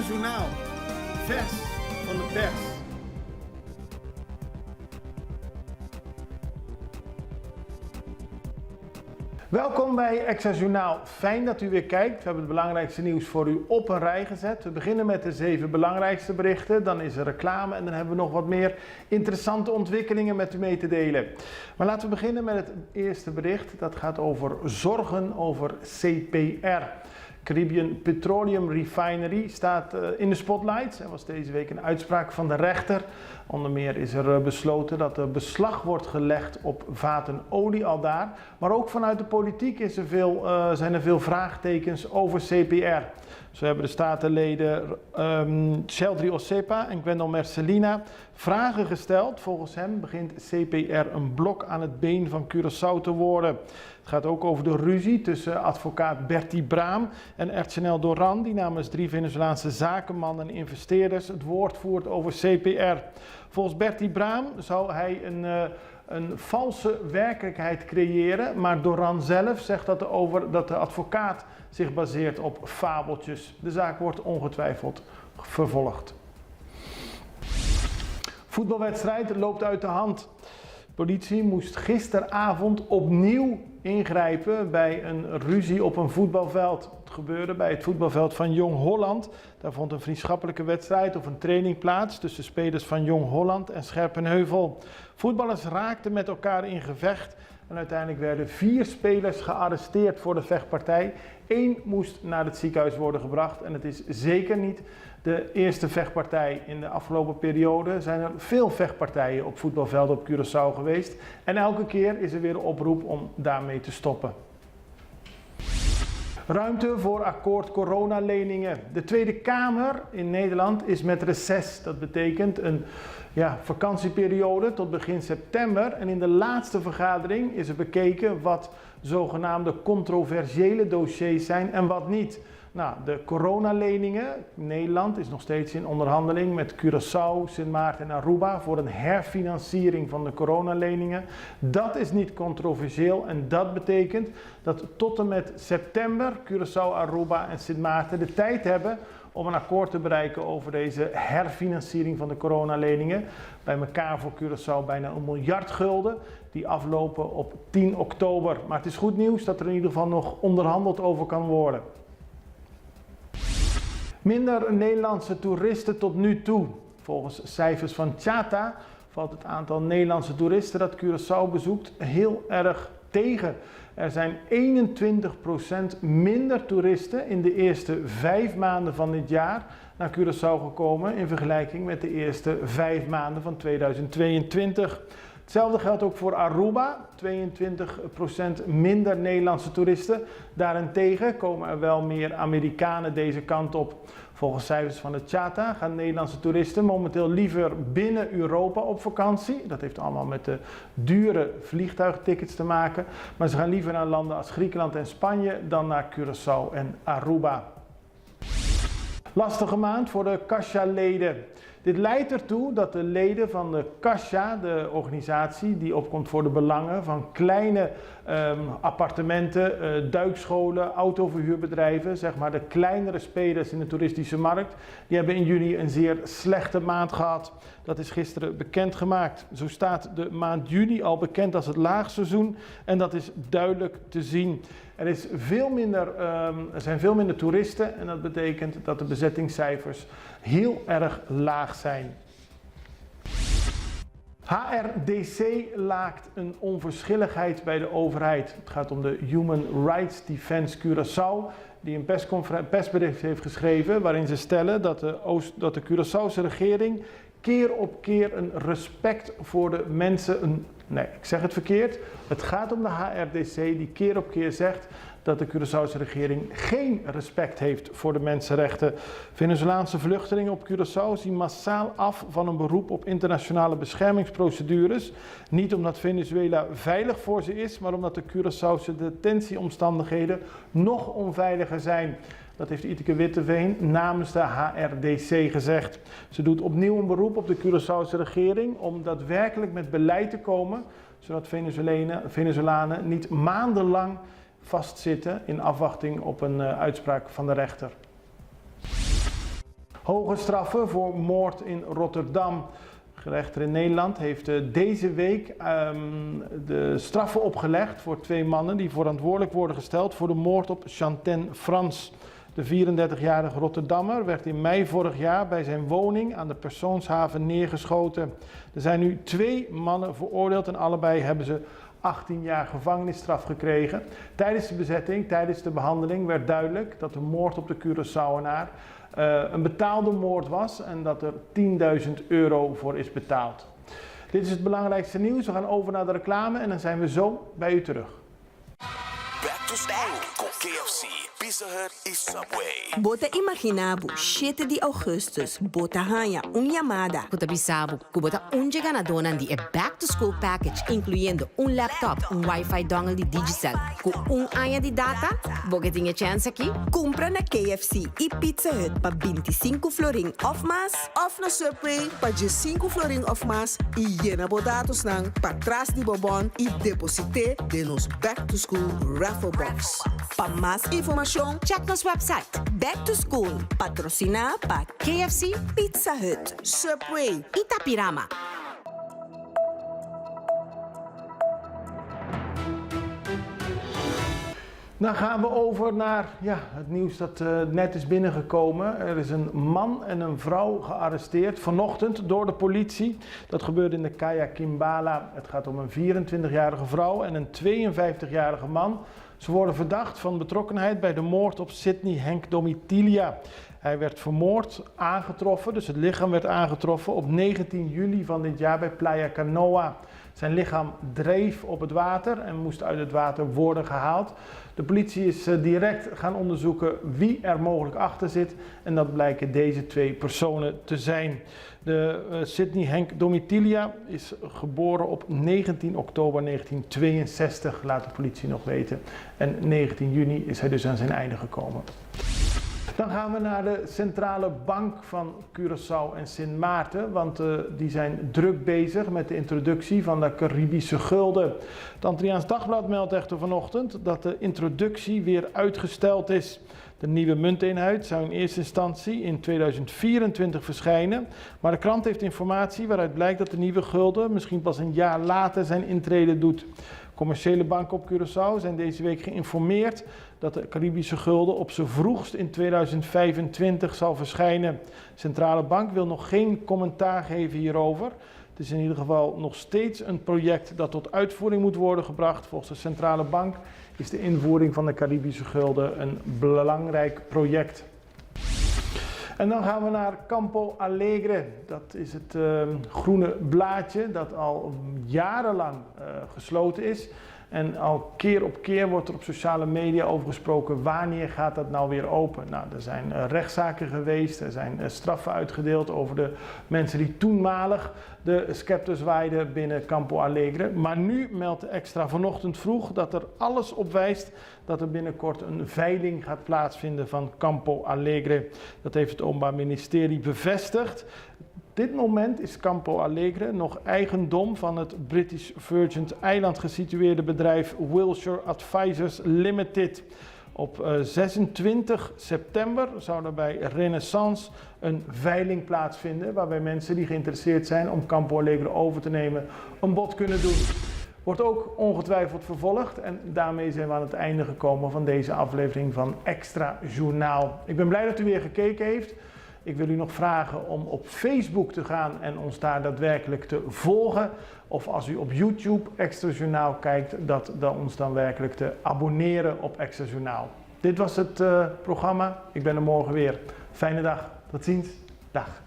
Extra Journaal, vers van de pers. Welkom bij Extra Journaal. Fijn dat u weer kijkt. We hebben het belangrijkste nieuws voor u op een rij gezet. We beginnen met de 7 belangrijkste berichten. Dan is er reclame en dan hebben we nog wat meer interessante ontwikkelingen met u mee te delen. Maar laten we beginnen met het eerste bericht. Dat gaat over zorgen over CPR. Caribbean Petroleum Refinery staat in de spotlight. Er was deze week een uitspraak van de rechter. Onder meer is er besloten dat er beslag wordt gelegd op vaten olie aldaar. Maar ook vanuit de politiek zijn er veel vraagtekens over CPR. Zo hebben de statenleden Sheldry Ossepa en Gwendol Mercelina vragen gesteld. Volgens hem begint CPR een blok aan het been van Curaçao te worden. Het gaat ook over de ruzie tussen advocaat Bertie Braam en Erchanel Doran, die namens 3 Venezolaanse zakenmannen en investeerders het woord voert over CPR. Volgens Bertie Braam zou hij een valse werkelijkheid creëren, maar Doran zelf zegt dat de advocaat zich baseert op fabeltjes. De zaak wordt ongetwijfeld vervolgd. Voetbalwedstrijd loopt uit de hand. Politie moest gisteravond opnieuw ingrijpen bij een ruzie op een voetbalveld. Het gebeurde bij het voetbalveld van Jong Holland. Daar vond een vriendschappelijke wedstrijd of een training plaats tussen spelers van Jong Holland en Scherpenheuvel. Voetballers raakten met elkaar in gevecht en uiteindelijk werden 4 spelers gearresteerd voor de vechtpartij. 1 moest naar het ziekenhuis worden gebracht en het is zeker niet de eerste vechtpartij. In de afgelopen periode zijn er veel vechtpartijen op voetbalvelden op Curaçao geweest. En elke keer is er weer een oproep om daarmee te stoppen. Ruimte voor akkoord coronaleningen. De Tweede Kamer in Nederland is met reces. Dat betekent een vakantieperiode tot begin september. En in de laatste vergadering is er bekeken wat zogenaamde controversiële dossiers zijn en wat niet. Nou, de coronaleningen. Nederland is nog steeds in onderhandeling met Curaçao, Sint Maarten en Aruba voor een herfinanciering van de coronaleningen. Dat is niet controversieel en dat betekent dat tot en met september Curaçao, Aruba en Sint Maarten de tijd hebben om een akkoord te bereiken over deze herfinanciering van de coronaleningen. Bij elkaar voor Curaçao bijna 1 miljard gulden die aflopen op 10 oktober. Maar het is goed nieuws dat er in ieder geval nog onderhandeld over kan worden. Minder Nederlandse toeristen tot nu toe. Volgens cijfers van Chata valt het aantal Nederlandse toeristen dat Curaçao bezoekt heel erg tegen. Er zijn 21% minder toeristen in de eerste 5 maanden van dit jaar naar Curaçao gekomen in vergelijking met de eerste 5 maanden van 2022. Hetzelfde geldt ook voor Aruba, 22% minder Nederlandse toeristen. Daarentegen komen er wel meer Amerikanen deze kant op. Volgens cijfers van de Chata gaan Nederlandse toeristen momenteel liever binnen Europa op vakantie. Dat heeft allemaal met de dure vliegtuigtickets te maken. Maar ze gaan liever naar landen als Griekenland en Spanje dan naar Curaçao en Aruba. Lastige maand voor de CASHA-leden. Dit leidt ertoe dat de leden van de CASHA, de organisatie die opkomt voor de belangen van kleine appartementen, duikscholen, autoverhuurbedrijven, zeg maar de kleinere spelers in de toeristische markt, die hebben in juni een zeer slechte maand gehad. Dat is gisteren bekendgemaakt. Zo staat de maand juni al bekend als het laagseizoen en dat is duidelijk te zien. Er zijn veel minder toeristen en dat betekent dat de bezettingscijfers heel erg laag zijn. HRDC laakt een onverschilligheid bij de overheid. Het gaat om de Human Rights Defense Curaçao, die een persbericht heeft geschreven waarin ze stellen dat de Curaçaose regering keer op keer een respect voor de mensen... Nee, ik zeg het verkeerd. Het gaat om de HRDC die keer op keer zegt dat de Curaçaose regering geen respect heeft voor de mensenrechten. Venezolaanse vluchtelingen op Curaçao zien massaal af van een beroep op internationale beschermingsprocedures. Niet omdat Venezuela veilig voor ze is, maar omdat de Curaçaose detentieomstandigheden nog onveiliger zijn. Dat heeft Iteke Witteveen namens de HRDC gezegd. Ze doet opnieuw een beroep op de Curaçaose regering om daadwerkelijk met beleid te komen, zodat Venezolanen niet maandenlang vastzitten in afwachting op een uitspraak van de rechter. Hoge straffen voor moord in Rotterdam. De rechter in Nederland heeft deze week de straffen opgelegd voor 2 mannen die verantwoordelijk worden gesteld voor de moord op Chanten Frans. De 34-jarige Rotterdammer werd in mei vorig jaar bij zijn woning aan de Persoonshaven neergeschoten. Er zijn nu 2 mannen veroordeeld en allebei hebben ze 18 jaar gevangenisstraf gekregen. Tijdens de bezetting, tijdens de behandeling werd duidelijk dat de moord op de Curaçaoenaar een betaalde moord was en dat er €10.000 voor is betaald. Dit is het belangrijkste nieuws. We gaan over naar de reclame en dan zijn we zo bij u terug. Back to school com KFC, Pizza Hut e Subway. Bota imaginabu, 7 de Augustus, bota hanya Yamada. Kuta bisabu, kubota unjega na donan di back to school package, incluyendo un laptop, un wifi dongle di Digicel, ku un anya di data, boga tinha chance aqui. Compra na KFC e Pizza Hut pa 25 florin of mas. Of na Subway pa 5 florin of mas e llena bodatos nang patras di bobon e deposite de nos back to school raffle box. Pa mas information, Check nos website. Back to School, patrocina pa KFC, Pizza Hut. Subway. Itapirama. Dan gaan we over naar het nieuws dat net is binnengekomen. Er is een man en een vrouw gearresteerd vanochtend door de politie. Dat gebeurde in de Kaya Kimbala. Het gaat om een 24-jarige vrouw en een 52-jarige man. Ze worden verdacht van betrokkenheid bij de moord op Sidney Henk Domitilia. Hij werd vermoord, aangetroffen, dus het lichaam werd aangetroffen op 19 juli van dit jaar bij Playa Canoa. Zijn lichaam dreef op het water en moest uit het water worden gehaald. De politie is direct gaan onderzoeken wie er mogelijk achter zit en dat blijken deze 2 personen te zijn. De Sidney Henk Domitilia is geboren op 19 oktober 1962, laat de politie nog weten. En 19 juni is hij dus aan zijn einde gekomen. Dan gaan we naar de Centrale Bank van Curaçao en Sint Maarten, want die zijn druk bezig met de introductie van de Caribische gulden. Het Antilliaans Dagblad meldt echter vanochtend dat de introductie weer uitgesteld is. De nieuwe munteenheid zou in eerste instantie in 2024 verschijnen, maar de krant heeft informatie waaruit blijkt dat de nieuwe gulden misschien pas een jaar later zijn intrede doet. Commerciële banken op Curaçao zijn deze week geïnformeerd dat de Caribische gulden op z'n vroegst in 2025 zal verschijnen. De Centrale Bank wil nog geen commentaar geven hierover. Het is in ieder geval nog steeds een project dat tot uitvoering moet worden gebracht. Volgens de Centrale Bank is de invoering van de Caribische gulden een belangrijk project. En dan gaan we naar Campo Alegre. Dat is het groene blaadje dat al jarenlang gesloten is. En al keer op keer wordt er op sociale media over gesproken, wanneer gaat dat nou weer open? Nou, er zijn rechtszaken geweest, er zijn straffen uitgedeeld over de mensen die toenmalig de scepter zwaaiden binnen Campo Alegre. Maar nu meldt de Extra vanochtend vroeg dat er alles op wijst dat er binnenkort een veiling gaat plaatsvinden van Campo Alegre. Dat heeft het Openbaar Ministerie bevestigd. Op dit moment is Campo Alegre nog eigendom van het British Virgin Eiland gesitueerde bedrijf Wilshire Advisors Limited. Op 26 september zou er bij Renaissance een veiling plaatsvinden waarbij mensen die geïnteresseerd zijn om Campo Alegre over te nemen een bod kunnen doen. Wordt ook ongetwijfeld vervolgd en daarmee zijn we aan het einde gekomen van deze aflevering van Extra Journaal. Ik ben blij dat u weer gekeken heeft. Ik wil u nog vragen om op Facebook te gaan en ons daar daadwerkelijk te volgen. Of als u op YouTube Extra Journaal kijkt, dat ons dan werkelijk te abonneren op Extra Journaal. Dit was het programma. Ik ben er morgen weer. Fijne dag. Tot ziens. Dag.